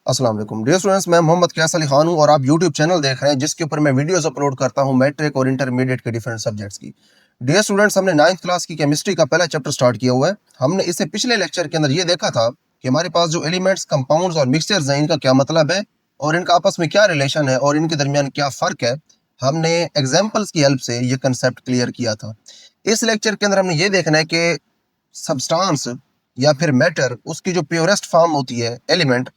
अस्सलाम वालेकुम dear students, मैं मोहम्मद कैस अली खान हूं और आप यूट्यूब चैनल देख रहे हैं जिसके ऊपर मैं वीडियोस अपलोड करता हूं मैट्रिक और इंटरमीडिएट के डिफरेंट सब्जेक्ट्स की। डियर स्टूडेंट्स, हमने 9th क्लास की केमिस्ट्री का पहला चैप्टर स्टार्ट किया हुआ है। हमने इससे पिछले लेक्चर के अंदर ये देखा था कि हमारे पास जो एलिमेंट्स, कंपाउंड्स और मिक्सचर्स हैं, इनका क्या मतलब है और इनका आपस में क्या रिलेशन है और इनके दरमियान क्या फ़र्क है। हमने एग्जाम्पल्स की हेल्प से ये कंसेप्ट क्लियर किया था। इस लेक्चर के अंदर हमने ये देखना है कि सब्सटेंस या फिर मैटर, उसकी जो प्योरेस्ट फॉर्म होती है एलिमेंट,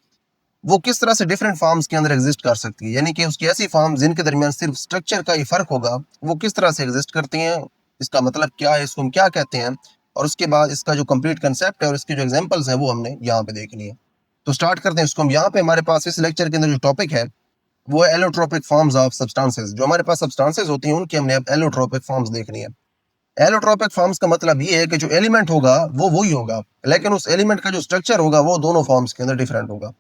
वो किस तरह से डिफरेंट फॉर्म्स के अंदर एग्जिस्ट कर सकती है, यानी कि उसकी ऐसी फॉर्म जिनके दरमियान सिर्फ स्ट्रक्चर का ही फर्क होगा, वो किस तरह से एग्जिस्ट करती हैं, इसका मतलब क्या है, इसको हम क्या कहते हैं, और उसके बाद इसका जो कंप्लीट कंसेप्ट है और इसके जो एग्जांपल्स हैं वो हमने यहाँ पे देखनी है। तो स्टार्ट करते हैं इसको हम। यहाँ पे हमारे पास इस लेक्चर के अंदर जो टॉपिक है वो है एलोट्रोपिक फॉर्म्स ऑफ सब्सटेंसेस। जो हमारे पास सब्सटेंसेस होती हैं उनकी हमने अब एलोट्रोपिक फॉर्म्स देखनी है। एलोट्रोपिक फॉर्म्स का मतलब ये है कि जो एलिमेंट होगा वो वही होगा, लेकिन उस एलिमेंट का जो स्ट्रक्चर होगा वो दोनों फॉर्म्स के अंदर डिफरेंट होगा।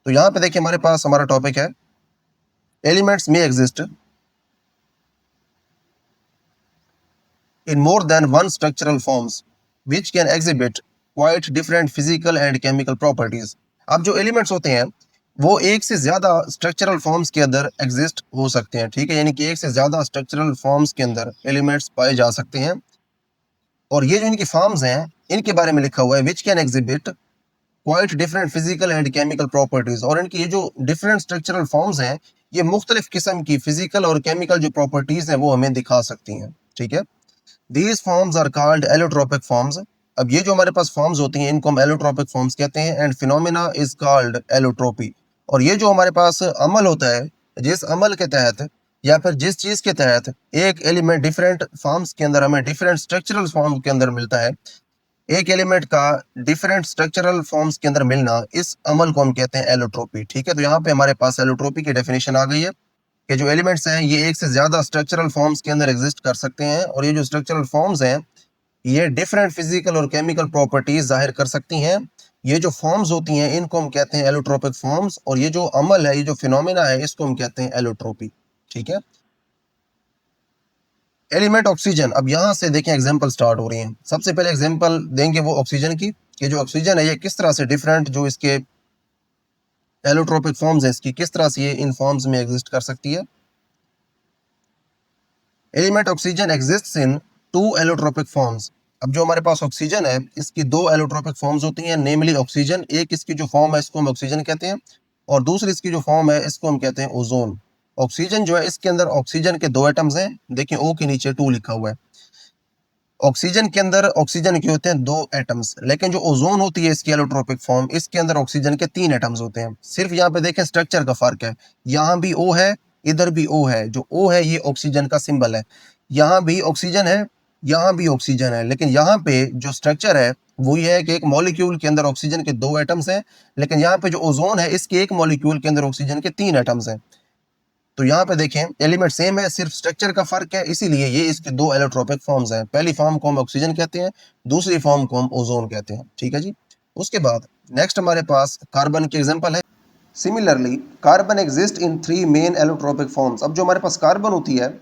तो यहाँ पे देखिए हमारे पास हमारा टॉपिक है एलिमेंट्स में exist in more than one structural forms which can exhibit quite different physical and chemical properties। अब जो एलिमेंट्स होते हैं वो एक से ज्यादा स्ट्रक्चरल फॉर्म्स के अंदर एग्जिस्ट हो सकते हैं, ठीक है, यानी कि एक से ज्यादा स्ट्रक्चरल फॉर्म्स के अंदर एलिमेंट्स पाए जा सकते हैं। और ये जो इनकी फॉर्म्स हैं इनके बारे में लिखा हुआ है which can exhibit quite different physical and chemical properties. और इनकी ये जो डिफरेंट स्ट्रक्चरल फॉर्म्स हैं ये मुख्तलिफ किस्म की फिजिकल और केमिकल जो प्रॉपर्टीज हैं वो हमें दिखा सकती हैं, ठीक है। These forms are called allotropic forms। अब ये जो हमारे पास फॉर्म्स होती हैं इनको हम एलोट्रोपिक फॉर्म्स कहते हैं and phenomena is called allotropy. और ये जो हमारे पास अमल होता है, जिस अमल के तहत या फिर जिस चीज के तहत एक एलिमेंट डिफरेंट फॉर्म्स के अंदर हमें डिफरेंट स्ट्रक्चरल फॉर्म के अंदर मिलता है, एक एलिमेंट का डिफरेंट स्ट्रक्चरल फॉर्म्स के अंदर मिलना, इस अमल को हम कहते हैं एलोट्रोपी, ठीक है। तो यहाँ पे हमारे पास एलोट्रोपी की डेफिनेशन आ गई है कि जो एलिमेंट्स हैं ये एक से ज्यादा स्ट्रक्चरल फॉर्म्स के अंदर एग्जिस्ट कर सकते हैं और ये जो स्ट्रक्चरल फॉर्म्स हैं ये डिफरेंट फिजिकल और केमिकल प्रॉपर्टीज जाहिर कर सकती हैं। ये जो फॉर्म्स होती हैं इनको हम कहते हैं एलोट्रोपिक फॉर्म्स और ये जो अमल है, ये जो फिनोमेना है, इसको हम कहते हैं एलोट्रोपी, ठीक है। एलिमेंट ऑक्सीजन, अब यहाँ से देखें एग्जांपल स्टार्ट हो रही हैं। सबसे पहले एग्जांपल देंगे वो ऑक्सीजन की कि जो ऑक्सीजन है ये किस तरह से डिफरेंट जो इसके एलोट्रोपिक फॉर्म्स है इसकी किस तरह से ये इन फॉर्म्स में एग्जिस्ट कर सकती है। Element oxygen exists in two allotropic forms. अब जो हमारे पास ऑक्सीजन है इसकी दो एलोट्रोपिक फॉर्म्स होती हैं, नेमली ऑक्सीजन, एक इसकी जो फॉर्म है इसको हम ऑक्सीजन कहते हैं और दूसरी इसकी जो फॉर्म है इसको हम कहते हैं ओजोन। ऑक्सीजन जो है इसके अंदर ऑक्सीजन के दो एटम्स हैं, देखिए ओ के नीचे 2 लिखा हुआ है। ऑक्सीजन के अंदर ऑक्सीजन के होते हैं 2 एटम्स, लेकिन जो ओजोन होती है इसकी एलोट्रोपिक फॉर्म, इसके अंदर ऑक्सीजन के 3 एटम्स होते हैं। सिर्फ यहाँ पे देखें स्ट्रक्चर का फर्क है, यहाँ भी ओ है इधर भी ओ है। जो ओ है ये ऑक्सीजन का सिंबल है, यहाँ भी ऑक्सीजन है यहाँ भी ऑक्सीजन है, लेकिन यहाँ पे जो स्ट्रक्चर है वो ये है कि एक मॉलिक्यूल के अंदर ऑक्सीजन के 2 एटम्स हैं, लेकिन यहाँ पे जो ओजोन है इसके एक मॉलिक्यूल के अंदर ऑक्सीजन के 3 एटम्स हैं। तो यहाँ पे देखें एलिमेंट सेम है, सिर्फ स्ट्रक्चर का फर्क है, इसीलिए ये इसके दो एलोट्रोपिक फॉर्म्स हैं। पहली फॉर्म को हम ऑक्सीजन कहते हैं, दूसरी फॉर्म को हम ओजोन कहते हैं, ठीक है जी। उसके बाद नेक्स्ट हमारे पास कार्बन की एग्जांपल है। Similarly carbon exist in 3 main allotropic forms. अब जो हमारे पास कार्बन होती है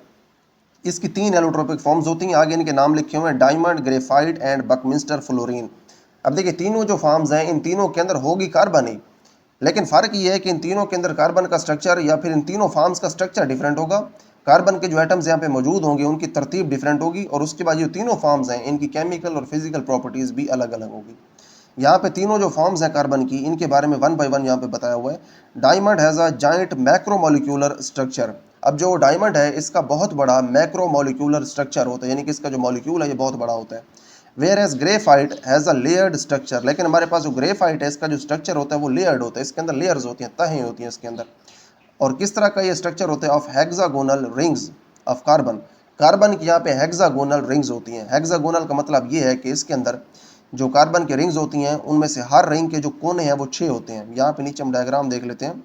इसकी 3 एलोट्रोपिक फॉर्म्स होती हैं, आगे इनके नाम लिखे हुए हैं, diamond, graphite and Buckminster fluorine. अब देखिए तीनों जो फॉर्म्स हैं इन तीनों के अंदर होगी कार्बन ही, लेकिन फ़र्क ये है कि इन तीनों के अंदर कार्बन का स्ट्रक्चर या फिर इन तीनों फॉर्म्स का स्ट्रक्चर डिफरेंट होगा। कार्बन के जो एटम्स यहाँ पे मौजूद होंगे उनकी तरतीब डिफरेंट होगी और उसके बाद जो तीनों फॉर्म्स हैं इनकी केमिकल और फिजिकल प्रॉपर्टीज़ भी अलग अलग होगी। यहाँ पे तीनों जो फॉर्म्स हैं कार्बन की इनके बारे में वन बाय वन यहाँ पे बताया हुआ है। Diamond has a giant macromolecular structure. अब जो डायमंड है इसका बहुत बड़ा मैक्रोमोलिक्यूलर स्ट्रक्चर होता है, यानी कि इसका जो मॉलिक्यूल है ये बहुत बड़ा होता है। Whereas graphite has a layered structure. लेकिन हमारे पास जो ग्रेफाइट है इसका जो स्ट्रक्चर होता है वो लेयर्ड होता है, इसके अंदर लेयर्स होती हैं, तहें होती हैं इसके अंदर। और किस तरह का ये स्ट्रक्चर होता है, of hexagonal rings of carbon. Carbon की यहाँ पे हेक्सागोनल रिंग्स होती हैं। हेक्सागोनल का मतलब ये है कि इसके अंदर जो कार्बन के रिंग्स होती हैं उनमें से हर रिंग के जो कोने हैं वो 6 होते हैं। यहाँ पे नीचे हम डायग्राम देख लेते हैं,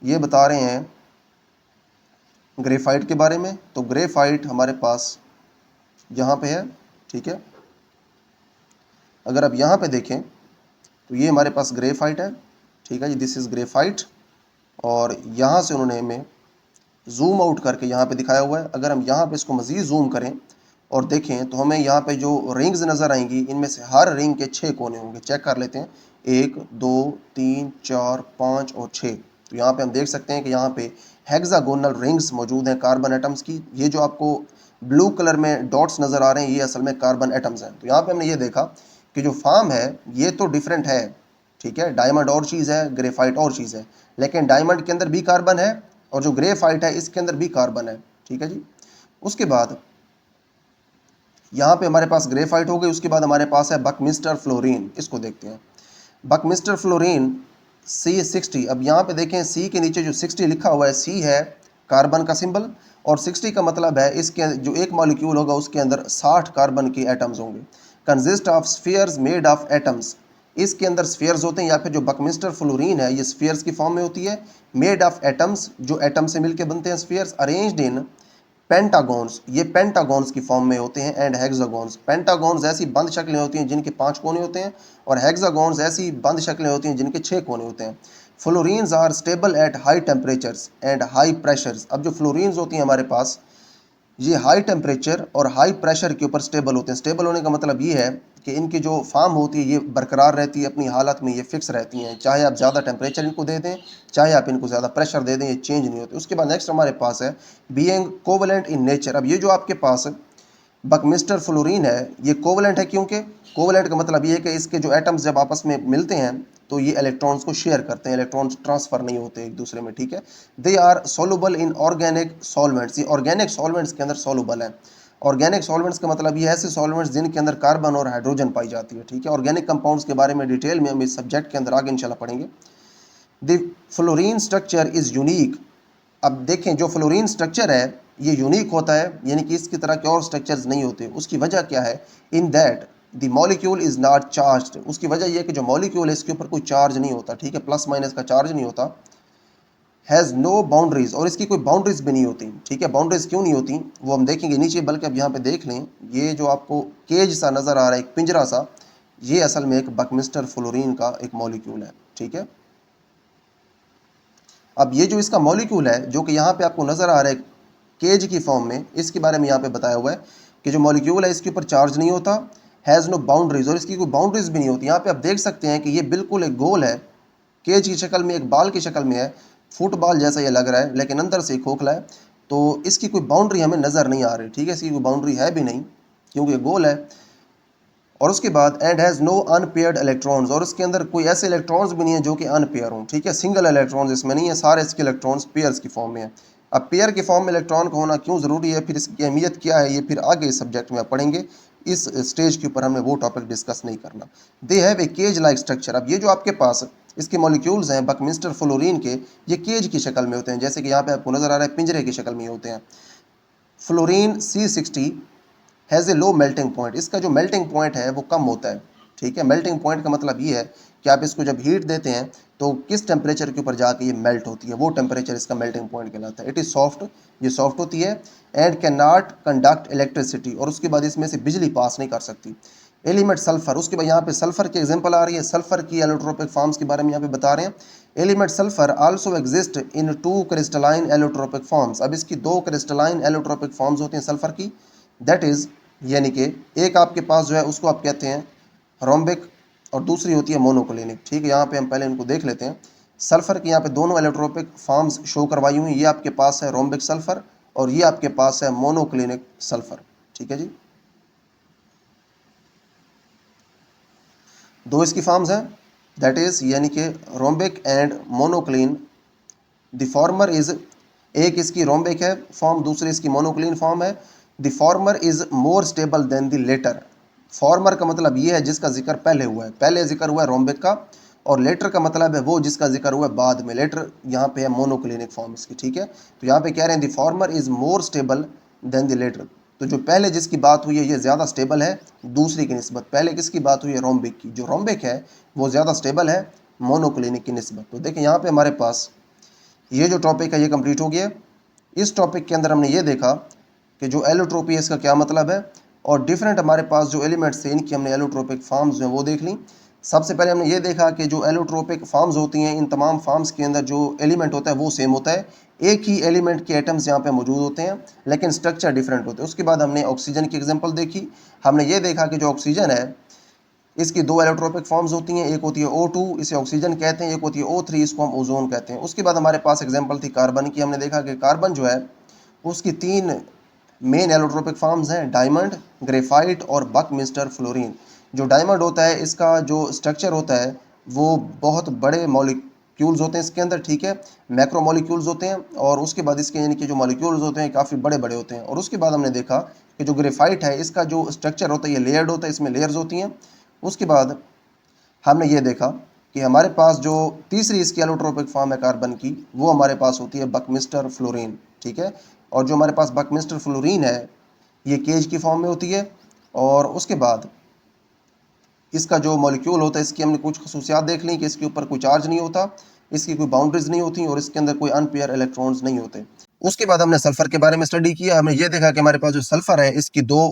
ये बता रहे हैं ग्रेफाइट के बारे में। तो ग्रेफाइट हमारे पास यहाँ पे है, ठीक है। अगर आप यहाँ पे देखें तो ये हमारे पास ग्रेफाइट है, ठीक है जी, दिस इज़ ग्रेफाइट। और यहाँ से उन्होंने हमें जूम आउट करके यहाँ पे दिखाया हुआ है। अगर हम यहाँ पे इसको मज़ीद जूम करें और देखें तो हमें यहाँ पे जो रिंग्स नज़र आएंगी, इनमें से हर रिंग के 6 कोने होंगे। चेक कर लेते हैं, 1 2 3 4 5 और 6। तो यहाँ पे हम देख सकते हैं कि यहाँ पे हेक्सागोनल रिंग्स मौजूद हैं कार्बन एटम्स की। ये जो आपको ब्लू कलर में डॉट्स नज़र आ रहे हैं, ये असल में कार्बन एटम्स हैं। तो यहाँ पे हमने ये देखा कि जो फॉर्म है ये तो डिफरेंट है, ठीक है, डायमंड और चीज़ है, ग्रेफाइट और चीज़ है, लेकिन डायमंड के अंदर भी कार्बन है और जो ग्रेफाइट है इसके अंदर भी कार्बन है, ठीक है जी। उसके बाद यहाँ पे हमारे पास ग्रेफाइट हो गई, उसके बाद हमारे पास है बकमिस्टर फ्लोरीन। इसको देखते हैं, बकमिस्टर फ्लोरीन C60। अब यहाँ पे देखें C के नीचे जो 60 लिखा हुआ है, C है कार्बन का सिंबल, और 60 का मतलब है इसके जो एक मॉलिक्यूल होगा उसके अंदर 60 कार्बन के एटम्स होंगे। Consist of spheres made of atoms, इसके अंदर स्फीयर्स होते हैं, या फिर जो बकमिस्टर फ्लोरीन है ये स्फीयर्स की फॉर्म में होती है। मेड ऑफ एटम्स, जो एटम से मिलकर बनते हैं स्फीयर्स। अरेंज्ड इन पेंटागॉन्स, ये पेंटागॉन्स की फॉर्म में होते हैं। एंड हेक्सागॉन्स, पेंटागॉन्स ऐसी बंद शक्लें होती हैं जिनके 5 कोने होते हैं, और हेक्सागॉन्स ऐसी बंद शक्लें होती हैं जिनके 6 कोने होते हैं। Fullerenes are stable at high temperatures and high pressures. अब जो फ्लोरीन्स होती हैं हमारे पास, ये हाई टेम्परेचर और हाई प्रेशर के ऊपर स्टेबल होते हैं। स्टेबल होने का मतलब ये है कि इनकी जो फॉर्म होती है ये बरकरार रहती है, अपनी हालत में ये फिक्स रहती हैं। चाहे आप ज़्यादा टेम्परेचर इनको दे दें, चाहे आप इनको ज़्यादा प्रेशर दे दें, ये चेंज नहीं होते। उसके बाद नेक्स्ट हमारे पास है बीइंग कोवलेंट इन नेचर। अब ये जो आपके पास बकमिस्टर फ्लोरीन है ये कोवलेंट है, क्योंकि कोवलेंट का मतलब ये है कि इसके जो एटम्स जब आपस में मिलते हैं तो ये इलेक्ट्रॉन्स को शेयर करते हैं, इलेक्ट्रॉन्स ट्रांसफर नहीं होते एक दूसरे में, ठीक है। They are soluble in organic solvents, ये ऑर्गेनिक सॉल्वेंट्स के अंदर सोलुबल है। ऑर्गेनिक सॉल्वेंट्स का मतलब ये ऐसे सॉल्वेंट्स जिनके अंदर कार्बन और हाइड्रोजन पाई जाती है, ठीक है। ऑर्गेनिक कंपाउंड्स के बारे में डिटेल में हम इस सब्जेक्ट के अंदर आगे इंशाल्लाह पढ़ेंगे। The fluorine structure is unique. अब देखें जो फ्लोरीन स्ट्रक्चर है ये यूनिक होता है, यानी कि इसकी तरह के और स्ट्रक्चर्स नहीं होते। उसकी वजह क्या है? In that the molecule is not charged. उसकी वजह यह है कि जो मॉलिक्यूल है इसके ऊपर कोई चार्ज नहीं होता, ठीक है, प्लस माइनस का चार्ज नहीं होता। हैज़ नो बाउंड्रीज, और इसकी कोई बाउंड्रीज भी नहीं होती, ठीक है। बाउंड्रीज क्यों नहीं होती वो हम देखेंगे नीचे, बल्कि अब यहाँ पे देख लें, ये जो आपको केज सा नज़र आ रहा है, एक पिंजरा सा, ये असल में एक बकमिस्टर फ्लोरीन का एक मॉलिक्यूल है, ठीक है। अब ये जो इसका मॉलिक्यूल है जो कि यहाँ पे आपको नज़र आ रहा है केज की फॉर्म में, इसके बारे में यहाँ पे बताया हुआ है कि जो मॉलिक्यूल है इसके ऊपर चार्ज नहीं होता, हैज़ नो बाउंड्रीज, और इसकी कोई बाउंड्रीज भी नहीं होती। यहाँ पे आप देख सकते हैं कि ये बिल्कुल एक गोल है, केज की शक्ल में, एक बाल की शक्ल में है, फुटबॉल जैसा ये लग रहा है, लेकिन अंदर से खोखला है। तो इसकी कोई बाउंड्री हमें नज़र नहीं आ रही, ठीक है, इसकी कोई बाउंड्री है भी नहीं क्योंकि ये गोल है। और उसके बाद and has no unpaired electrons, और इसके अंदर कोई ऐसे इलेक्ट्रॉन्स भी नहीं है जो कि अनपेयर हों, ठीक है। सिंगल इलेक्ट्रॉन्स इसमें नहीं है, सारे इसके इलेक्ट्रॉन्स पेयर्स की फॉर्म में है। अब पेयर के फॉर्म में इलेक्ट्रॉन का होना क्यों ज़रूरी है, फिर इसकी अहमियत क्या है, ये फिर आगे इस सब्जेक्ट में आप पढ़ेंगे। इस स्टेज के ऊपर हमें वो टॉपिक डिस्कस नहीं करना। They have a cage like structure. अब ये जो आपके पास इसके मॉलिक्यूल्स हैं बकमिस्टर फ्लोरीन के, ये केज की शक्ल में होते हैं, जैसे कि यहाँ पे आपको नज़र आ रहा है पिंजरे की शक्ल में होते हैं। Fluorine C60 has a low melting point, इसका जो मेल्टिंग पॉइंट है वो कम होता है, ठीक है। मेल्टिंग पॉइंट का मतलब ये है कि आप इसको जब हीट देते हैं तो किस टेम्परेचर के ऊपर जाके ये मेल्ट होती है, वो टेम्परेचर इसका मेल्टिंग पॉइंट कहलाता है। इट इज़ सॉफ्ट, ये सॉफ्ट होती है। And can not conduct electricity, और उसके बाद इसमें से बिजली पास नहीं कर सकती। एलिमेंट सल्फर, उसके बाद यहाँ पे सल्फर की एग्जांपल आ रही है, सल्फर की एलोट्रोपिक फॉर्म्स के बारे में यहाँ पे बता रहे हैं। Element sulphur also exist in 2 crystalline allotropic forms. अब इसकी 2 क्रिस्टलाइन एलोट्रोपिक फॉर्म्स होती हैं सल्फर की, दैट इज़, यानी कि एक आपके पास जो है उसको आप कहते हैं रोम्बिक, और दूसरी होती है मोनोक्लिनिक, ठीक है। यहाँ पे हम पहले इनको देख लेते हैं। सल्फर की यहाँ पे दोनों एलोट्रोपिक फॉर्म्स शो करवाई हुई, ये आपके पास है रोम्बिक सल्फर और ये आपके पास है मोनोक्लिनिक सल्फर, ठीक है जी। दो इसकी फॉर्म्स हैं, दैट इज़ यानी कि rhombic and monoclinic. The former is, एक इसकी रोम्बिक है फॉर्म, दूसरी इसकी मोनोक्लिन फॉर्म है। The former is more stable than the latter. Former का मतलब ये है जिसका जिक्र पहले हुआ है, पहले जिक्र हुआ है रोम्बिक का, और लेटर का मतलब है वो जिसका जिक्र हुआ है बाद में। लेटर यहाँ पे है मोनोक्लिनिक फॉर्म इसकी, ठीक है। तो यहाँ पे कह रहे हैं the former is more stable than the latter, तो जो पहले जिसकी बात हुई है ये ज़्यादा स्टेबल है दूसरी की निस्बत। पहले किसकी बात हुई है? रोम्बिक की। जो रोम्बिक है वो ज़्यादा स्टेबल है मोनोक्लिनिक की निस्बत। तो देखें यहाँ पे हमारे पास ये जो टॉपिक है ये कंप्लीट हो गया। इस टॉपिक के अंदर हमने ये देखा कि जो एलोट्रोपी है इसका क्या मतलब है, और डिफरेंट हमारे पास जो एलिमेंट्स थे इनकी हमने एलोट्रोपिक फॉर्म्स जो हैं वो देख ली। सबसे पहले हमने ये देखा कि जो एलोट्रोपिक फॉर्म्स होती हैं, इन तमाम फॉर्म्स के अंदर जो एलिमेंट होता है वो सेम होता है, एक ही एलिमेंट के एटम्स यहाँ पे मौजूद होते हैं लेकिन स्ट्रक्चर डिफरेंट होते हैं। उसके बाद हमने ऑक्सीजन की एग्जांपल देखी। हमने ये देखा कि जो ऑक्सीजन है इसकी दो एलोट्रोपिक फॉर्म्स होती हैं, एक होती है O2, इसे ऑक्सीजन कहते हैं, एक होती है O3, इसको हम ओजोन कहते हैं। उसके बाद हमारे पास एग्जाम्पल थी कार्बन की। हमने देखा कि कार्बन जो है उसकी तीन मेन एलोट्रोपिक फॉर्म्स हैं, डायमंड, ग्रेफाइट और बकमिस्टर फ्लोरीन। जो डायमंड होता है इसका जो स्ट्रक्चर होता है वो बहुत बड़े मॉलिक्यूल्स होते हैं इसके अंदर, ठीक है, मैक्रो मॉलिक्यूल्स होते हैं, और उसके बाद इसके यानी कि जो मॉलिक्यूल्स होते हैं काफ़ी बड़े बड़े होते हैं। और उसके बाद हमने देखा कि जो ग्रेफाइट है इसका जो स्ट्रक्चर होता है ये लेयर्ड होता है, इसमें लेयर्स होती हैं। उसके बाद हमने ये देखा कि हमारे पास जो तीसरी इसकी एलोट्रोपिक फॉर्म है कार्बन की, वो हमारे पास होती है बकमिस्टर फ्लोरीन, ठीक है। और जो हमारे पास बकमिस्टर फ्लोरीन है ये केज की फॉर्म में होती है, और उसके बाद इसका जो मॉलिक्यूल होता है इसकी हमने कुछ खसूसियात देख ली कि इसके ऊपर कोई चार्ज नहीं होता, इसकी कोई बाउंड्रीज नहीं होती और इसके अंदर कोई अनपेयर इलेक्ट्रॉन्स नहीं होते। उसके बाद हमने सल्फर के बारे में स्टडी किया। हमने ये देखा कि हमारे पास जो सल्फर है इसकी दो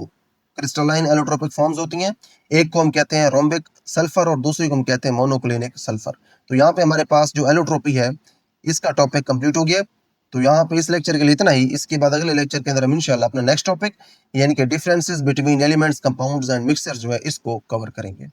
क्रिस्टलाइन एलोट्रोपिक फॉर्म्स होती हैं, एक को हम कहते हैं रोम्बिक सल्फर और दूसरी को हम कहते हैं मोनोक्लिनिक सल्फर। तो यहाँ पे हमारे पास जो एलोट्रोपी है इसका टॉपिक कंप्लीट हो गया। तो यहाँ पे इस लेक्चर के लिए इतना ही। इसके बाद अगले लेक्चर के अंदर हम इंशाल्लाह अपना नेक्स्ट टॉपिक यानी कि differences between elements, compounds and mixtures जो है इसको कवर करेंगे।